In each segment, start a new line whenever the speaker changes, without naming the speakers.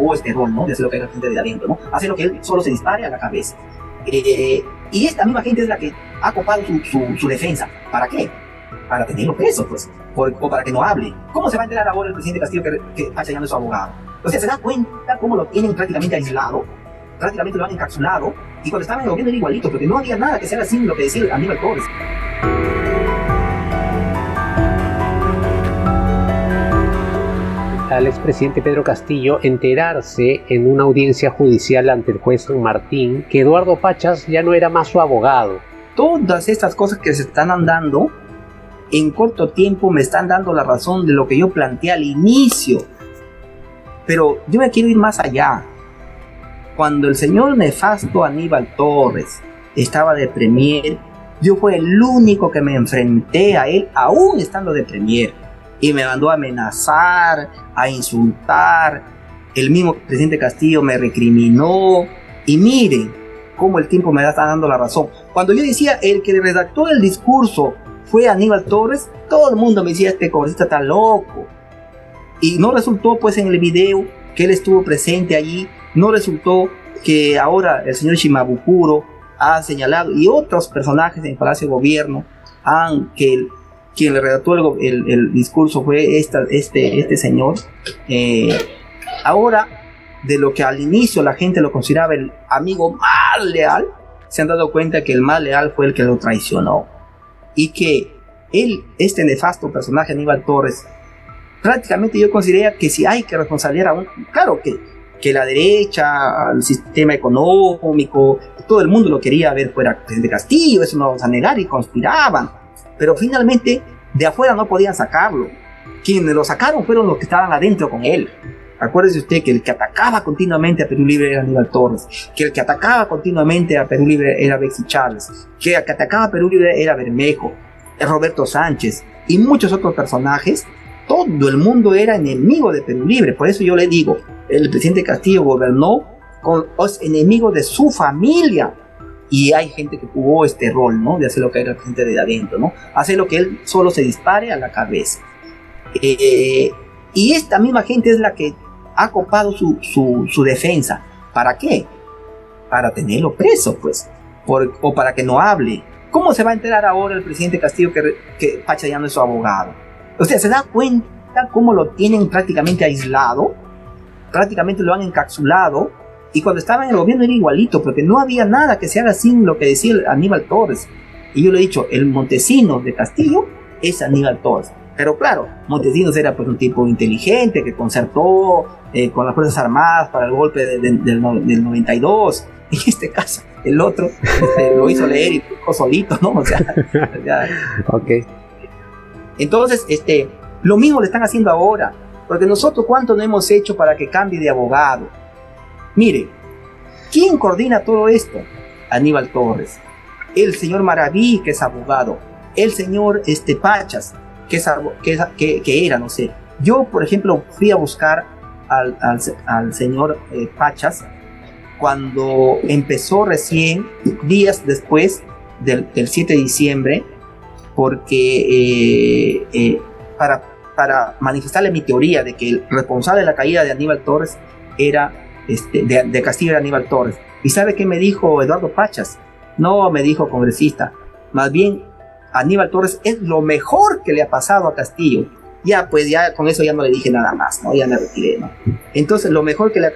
jugó este rol, ¿no? De hacer lo que haga la gente de adentro, ¿no? Hacer lo que él solo se dispare a la cabeza. Y esta misma gente es la que ha copado su defensa. ¿Para qué? Para tenerlo preso, pues, o para que no hable. ¿Cómo se va a enterar ahora el presidente Castillo que Pacha ya no es su abogado? O sea, se da cuenta cómo lo tienen prácticamente aislado, prácticamente lo han encapsulado, y cuando estaban en el gobierno era igualito, porque no había nada que sea así lo que decía Aníbal Torres.
Al expresidente Pedro Castillo enterarse en una audiencia judicial ante el juez San Martín que Eduardo Pachas ya no era más su abogado.
Todas estas cosas que se están andando en corto tiempo me están dando la razón de lo que yo planteé al inicio. Pero yo me quiero ir más allá. Cuando el señor nefasto Aníbal Torres estaba de premier, yo fui el único que me enfrenté a él, aún estando de premier, y me mandó a amenazar, a insultar. El mismo presidente Castillo me recriminó, y miren cómo el tiempo me está dando la razón. Cuando yo decía el que redactó el discurso fue Aníbal Torres, todo el mundo me decía, este congresista está loco. Y no resultó pues en el video que él estuvo presente allí, no resultó que ahora el señor Shimabukuro ha señalado, y otros personajes en el Palacio de Gobierno, quien le redactó el discurso fue este señor. Ahora, de lo que al inicio la gente lo consideraba el amigo más leal, se han dado cuenta que el más leal fue el que lo traicionó. Y que este nefasto personaje Aníbal Torres, prácticamente yo consideraría que si hay que responsabilizar a claro que la derecha, el sistema económico, todo el mundo lo quería ver fuera de Castillo, eso no vamos a negar, y conspiraban, pero finalmente de afuera no podían sacarlo. Quienes lo sacaron fueron los que estaban adentro con él. Acuérdese usted que el que atacaba continuamente a Perú Libre era Aníbal Torres, que el que atacaba continuamente a Perú Libre era Bexy Chávez, que el que atacaba a Perú Libre era Bermejo, Roberto Sánchez y muchos otros personajes. Todo el mundo era enemigo de Perú Libre. Por eso yo le digo, el presidente Castillo gobernó con los enemigos de su familia, y hay gente que jugó este rol, ¿no? De hacer lo que era la gente de adentro, ¿no? Hacer lo que él solo se dispare a la cabeza. Y esta misma gente es la que ha copado su defensa. ¿Para qué? Para tenerlo preso, pues, o para que no hable. ¿Cómo se va a enterar ahora el presidente Castillo que Pacha ya no es su abogado? O sea, se da cuenta cómo lo tienen prácticamente aislado, prácticamente lo han encapsulado, y cuando estaba en el gobierno era igualito, porque no había nada que se haga sin lo que decía Aníbal Torres. Y yo le he dicho, el Montesinos de Castillo es Aníbal Torres. Pero claro, Montesinos era pues un tipo inteligente que concertó con las Fuerzas Armadas para el golpe del 92. En este caso, el otro lo hizo leer y buscó solito, ¿no? O sea,
okay.
Entonces, lo mismo le están haciendo ahora, porque nosotros cuánto no hemos hecho para que cambie de abogado. Mire, ¿quién coordina todo esto? Aníbal Torres, el señor Maraví, que es abogado, el señor Pachas, que era, no sé. Yo, por ejemplo, fui a buscar al señor Pachas cuando empezó recién, días después del 7 de diciembre, porque para manifestarle mi teoría de que el responsable de la caída de Aníbal Torres era de Castillo era Aníbal Torres. ¿Y sabe qué me dijo Eduardo Pachas? No, me dijo congresista, más bien Aníbal Torres es lo mejor que le ha pasado a Castillo. Ya, pues ya con eso ya no le dije nada más, ¿no? Ya me retiré, ¿no? Entonces, lo mejor que le ha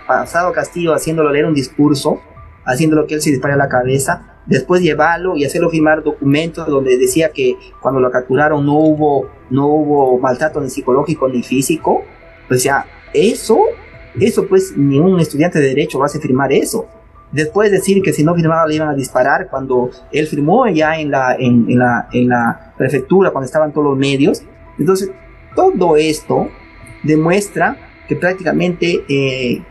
pasado a Castillo, haciéndolo leer un discurso, haciéndolo que él se dispare a la cabeza, después llevarlo y hacerlo firmar documentos donde decía que cuando lo capturaron no hubo maltrato ni psicológico ni físico. Pues ya, eso pues ningún estudiante de derecho va a hacer firmar eso. Después decir que si no firmaba le iban a disparar, cuando él firmó ya en la prefectura, cuando estaban todos los medios. Entonces, todo esto demuestra que prácticamente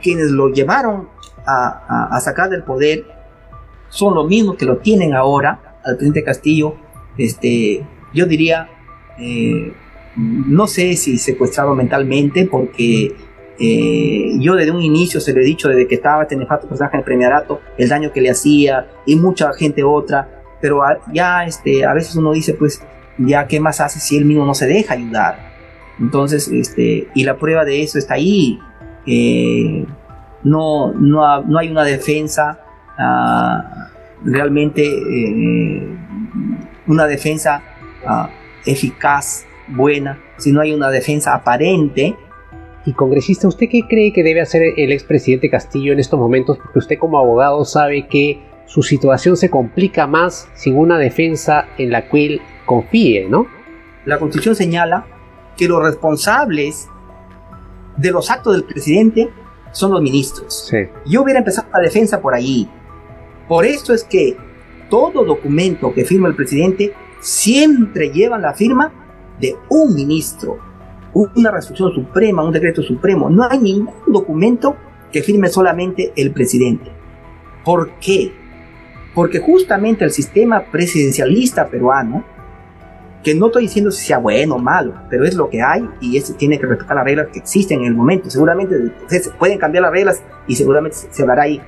quienes lo llevaron a sacar del poder son los mismos que lo tienen ahora al presidente Castillo. Yo diría, no sé si secuestrado mentalmente, porque yo desde un inicio se lo he dicho, desde que estaba este nefasto personaje en el premierato, el daño que le hacía, y mucha gente otra, pero ya a veces uno dice, pues, ya qué más hace si él mismo no se deja ayudar. Entonces, y la prueba de eso está ahí. no hay una defensa realmente, una defensa eficaz, buena, si no hay una defensa aparente.
Y congresista, ¿usted qué cree que debe hacer el expresidente Castillo en estos momentos? Porque usted como abogado sabe que su situación se complica más sin una defensa en la cual confíe, ¿no?
La Constitución señala que los responsables de los actos del presidente son los ministros.
Sí.
Yo hubiera empezado la defensa por allí. Por eso es que todo documento que firma el presidente siempre lleva la firma de un ministro, una resolución suprema, un decreto supremo. No hay ningún documento que firme solamente el presidente. ¿Por qué? Porque justamente el sistema presidencialista peruano, que no estoy diciendo si sea bueno o malo, pero es lo que hay y tiene que respetar las reglas que existen en el momento. Seguramente se pueden cambiar las reglas y seguramente se hablará ahí.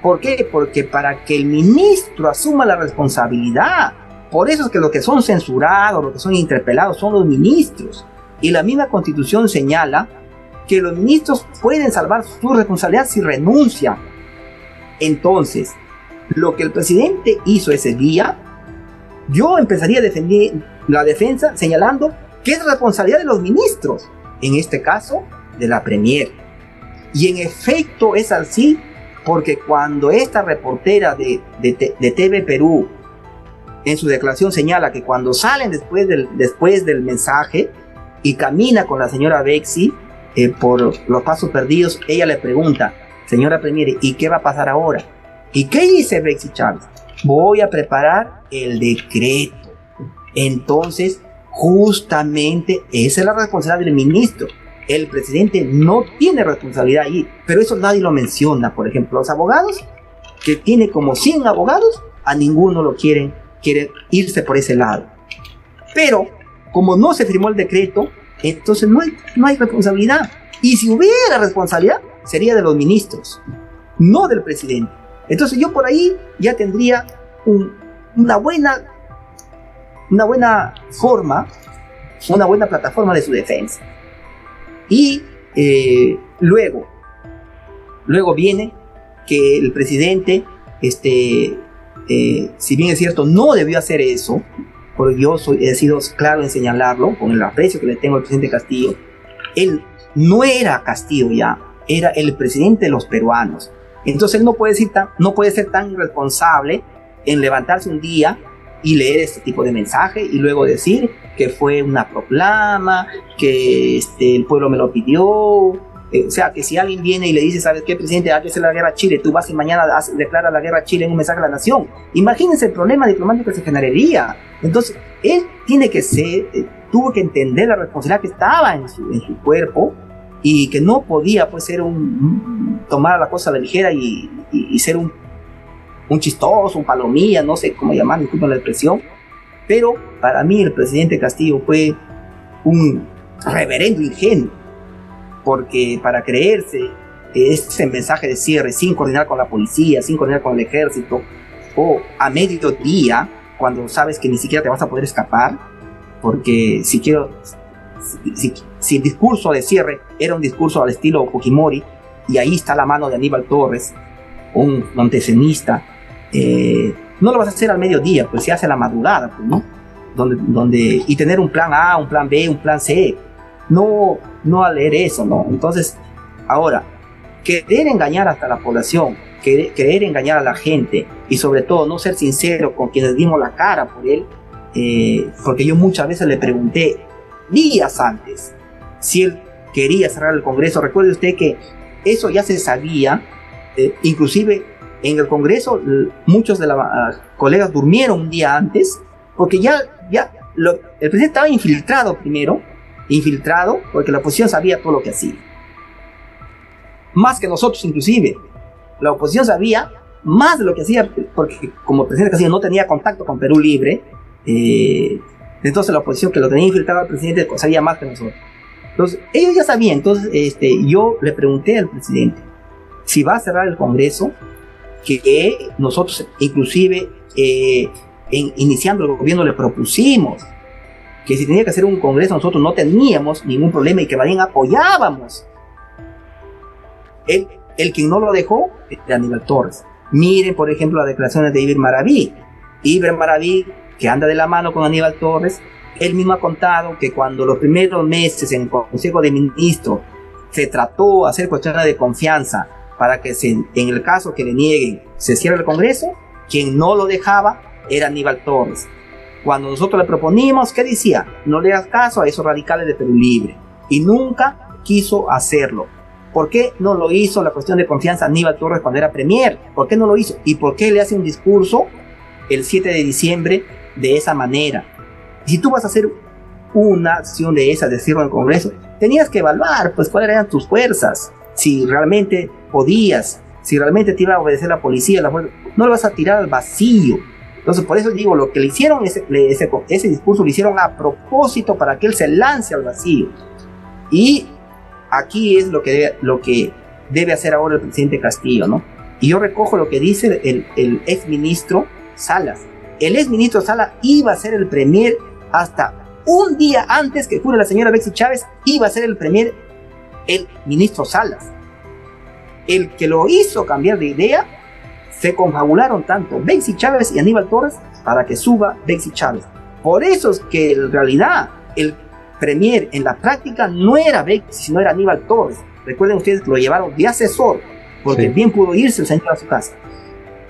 ¿Por qué? Porque para que el ministro asuma la responsabilidad, por eso es que los que son censurados, los que son interpelados son los ministros. Y la misma Constitución señala que los ministros pueden salvar su responsabilidad si renuncian. Entonces, lo que el presidente hizo ese día, yo empezaría a defender la defensa señalando que es responsabilidad de los ministros, en este caso de la Premier. Y en efecto es así, porque cuando esta reportera de TV Perú en su declaración señala que cuando salen después del mensaje y camina con la señora Bexi por los pasos perdidos, ella le pregunta: señora Premier, ¿y qué va a pasar ahora? ¿Y qué dice Bexi Chávez? Voy a preparar el decreto. Entonces, justamente esa es la responsabilidad del ministro. El presidente no tiene responsabilidad ahí, pero eso nadie lo menciona. Por ejemplo, los abogados, que tiene como 100 abogados, a ninguno lo quieren irse por ese lado. Pero, como no se firmó el decreto, entonces no hay responsabilidad. Y si hubiera responsabilidad, sería de los ministros, no del presidente. Entonces yo por ahí ya tendría una buena forma, una buena plataforma de su defensa. Y luego viene que el presidente, si bien es cierto, no debió hacer eso, porque yo he sido claro en señalarlo, con el aprecio que le tengo al presidente Castillo. Él no era Castillo ya, era el presidente de los peruanos. Entonces él no puede ser tan irresponsable en levantarse un día y leer este tipo de mensaje y luego decir que fue una proclama, que el pueblo me lo pidió. O sea, que si alguien viene y le dice: ¿sabes qué, presidente? Hay que hacer la guerra a Chile. Tú vas y mañana declaras la guerra a Chile en un mensaje a la nación. Imagínense el problema diplomático que se generaría. Entonces, él tuvo que entender la responsabilidad que estaba en su cuerpo y que no podía pues tomar la cosa a la ligera y ser un chistoso, un palomilla, no sé cómo llamar, disculpen la expresión. Pero para mí el presidente Castillo fue un reverendo ingenuo, porque para creerse ese mensaje de cierre sin coordinar con la policía, sin coordinar con el ejército, o a mediodía, cuando sabes que ni siquiera te vas a poder escapar, porque si el discurso de cierre era un discurso al estilo Fujimori, y ahí está la mano de Aníbal Torres, un montesenista, no lo vas a hacer al mediodía, pues se hace a la madrugada, pues, ¿no? Y tener un plan A, un plan B, un plan C, no a leer eso, ¿no? Entonces, ahora, querer engañar hasta la población, querer engañar a la gente, y sobre todo no ser sincero con quienes dimos la cara por él, porque yo muchas veces le pregunté días antes si él quería cerrar el Congreso. Recuerde usted que eso ya se sabía, inclusive en el Congreso muchos de los colegas durmieron un día antes, porque el presidente estaba infiltrado porque la oposición sabía todo lo que hacía, más que nosotros. Inclusive la oposición sabía más de lo que hacía, porque como el presidente Castillo no tenía contacto con Perú Libre, entonces la oposición que lo tenía infiltrado al presidente sabía más que nosotros. Entonces ellos ya sabían. Entonces yo le pregunté al presidente si va a cerrar el Congreso, que nosotros inclusive iniciando el gobierno le propusimos que si tenía que hacer un Congreso nosotros no teníamos ningún problema y que más bien apoyábamos El que no lo dejó era Aníbal Torres. Miren, por ejemplo, las declaraciones de Iber Maraví. Iber Maraví, que anda de la mano con Aníbal Torres, él mismo ha contado que cuando los primeros meses en el Consejo de Ministros se trató de hacer cuestiones de confianza para que en el caso que le nieguen se cierre el Congreso, quien no lo dejaba era Aníbal Torres. Cuando nosotros le proponimos, ¿qué decía? No le hagas caso a esos radicales de Perú Libre. Y nunca quiso hacerlo. ¿Por qué no lo hizo la cuestión de confianza Aníbal Torres cuando era premier? ¿Por qué no lo hizo? ¿Y por qué le hace un discurso el 7 de diciembre de esa manera? Y si tú vas a hacer una acción de esa, de cierre en el Congreso, tenías que evaluar pues cuáles eran tus fuerzas, si realmente podías, si realmente te iba a obedecer la policía, no lo vas a tirar al vacío. Entonces por eso digo, lo que le hicieron, ese discurso lo hicieron a propósito para que él se lance al vacío. Y aquí es lo que debe hacer ahora el presidente Castillo, ¿no? Y yo recojo lo que dice el exministro Salas. El exministro Salas iba a ser el premier hasta un día antes que jure la señora Betsy Chávez, iba a ser el premier el ministro Salas. El que lo hizo cambiar de idea, se confabularon tanto Betsy Chávez y Aníbal Torres para que suba Betsy Chávez. Por eso es que en realidad el premier en la práctica no era Betsy, sino era Aníbal Torres. Recuerden ustedes que lo llevaron de asesor, porque sí, bien pudo irse el señor a su casa.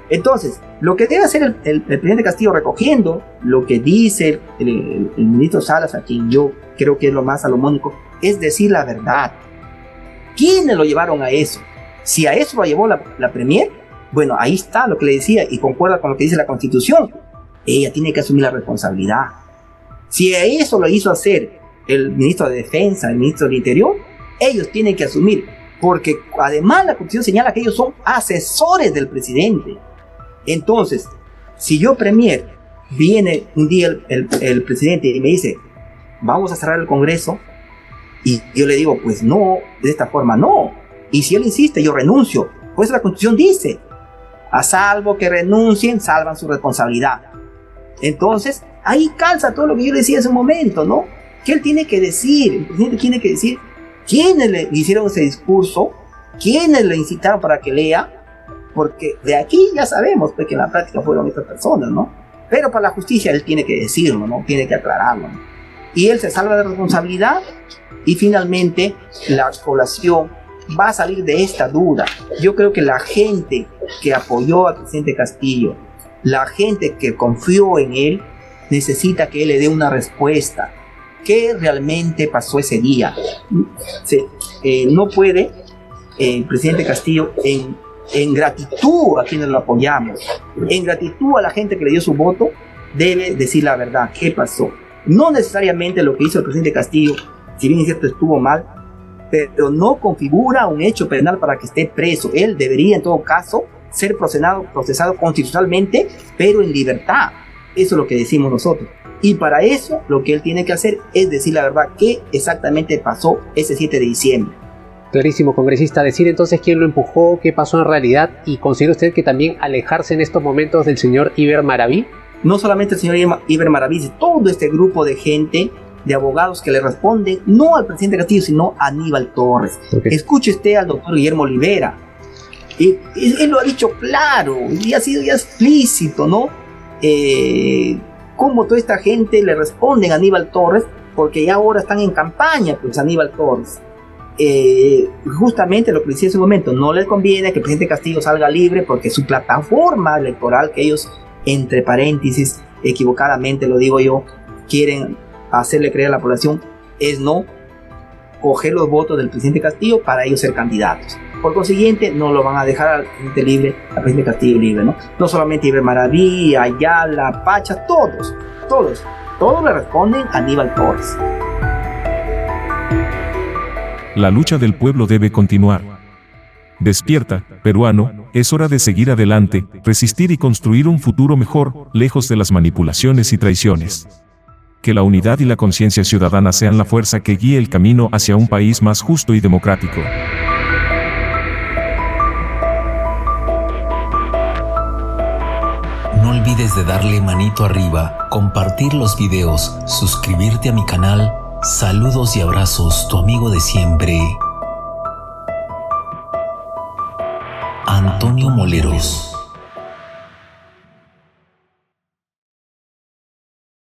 Entonces, lo que debe hacer el presidente Castillo, recogiendo lo que dice el ministro Salas, a quien yo creo que es lo más salomónico, es decir la verdad. ¿Quiénes lo llevaron a eso? Si a eso lo llevó la premier, bueno, ahí está lo que le decía, y concuerda con lo que dice la Constitución. Ella tiene que asumir la responsabilidad. Si a eso lo hizo hacer el ministro de Defensa, el ministro del Interior, ellos tienen que asumir, porque además la Constitución señala que ellos son asesores del presidente. Entonces, si yo premier, viene un día el presidente y me dice, vamos a cerrar el Congreso, y yo le digo, pues no, de esta forma no. Y si él insiste, yo renuncio. Pues la Constitución dice, a salvo que renuncien, salvan su responsabilidad. Entonces, ahí calza todo lo que yo le decía hace un momento, ¿no? ¿Qué él tiene que decir? El presidente tiene que decir quiénes le hicieron ese discurso, quiénes le incitaron para que lea, porque de aquí ya sabemos pues, que en la práctica fueron estas personas, ¿no? Pero para la justicia él tiene que decirlo, ¿no? Tiene que aclararlo, ¿no? Y él se salva de responsabilidad y finalmente la población va a salir de esta duda. Yo creo que la gente que apoyó al presidente Castillo, la gente que confió en él, necesita que él le dé una respuesta. ¿Qué realmente pasó ese día? No puede el presidente Castillo, en gratitud a quienes lo apoyamos, en gratitud a la gente que le dio su voto, debe decir la verdad. ¿Qué pasó? No necesariamente lo que hizo el presidente Castillo, si bien es cierto estuvo mal, pero no configura un hecho penal para que esté preso. Él debería en todo caso ser procesado constitucionalmente, pero en libertad. Eso es lo que decimos nosotros. Y para eso lo que él tiene que hacer es decir la verdad, qué exactamente pasó ese 7 de diciembre.
Clarísimo, congresista. Decir entonces quién lo empujó, qué pasó en realidad, y considera usted que también alejarse en estos momentos del señor Iber Maraví. No solamente el señor Iber Maraví, sino todo este grupo de gente, de abogados que le responden no al presidente Castillo, sino a Aníbal Torres. Okay. Escuche usted al doctor Guillermo Olivera. Él lo ha dicho claro y ha sido ya explícito, ¿no? Cómo toda esta gente le responden a Aníbal Torres, porque ya ahora están en campaña, pues Aníbal Torres. Justamente lo que decía en ese momento, no les conviene que el presidente Castillo salga libre porque su plataforma electoral, que ellos, entre paréntesis, equivocadamente lo digo yo, quieren hacerle creer a la población, es no coger los votos del presidente Castillo para ellos ser candidatos. Por consiguiente, no lo van a dejar al presidente Castillo libre, ¿no? No solamente Iber Maraví, Ayala, Pacha, todos le responden a Aníbal Torres.
La lucha del pueblo debe continuar. Despierta, peruano, es hora de seguir adelante, resistir y construir un futuro mejor, lejos de las manipulaciones y traiciones. Que la unidad y la conciencia ciudadana sean la fuerza que guíe el camino hacia un país más justo y democrático.
No olvides de darle manito arriba, compartir los videos, suscribirte a mi canal. Saludos y abrazos, tu amigo de siempre. Antonio Moleros.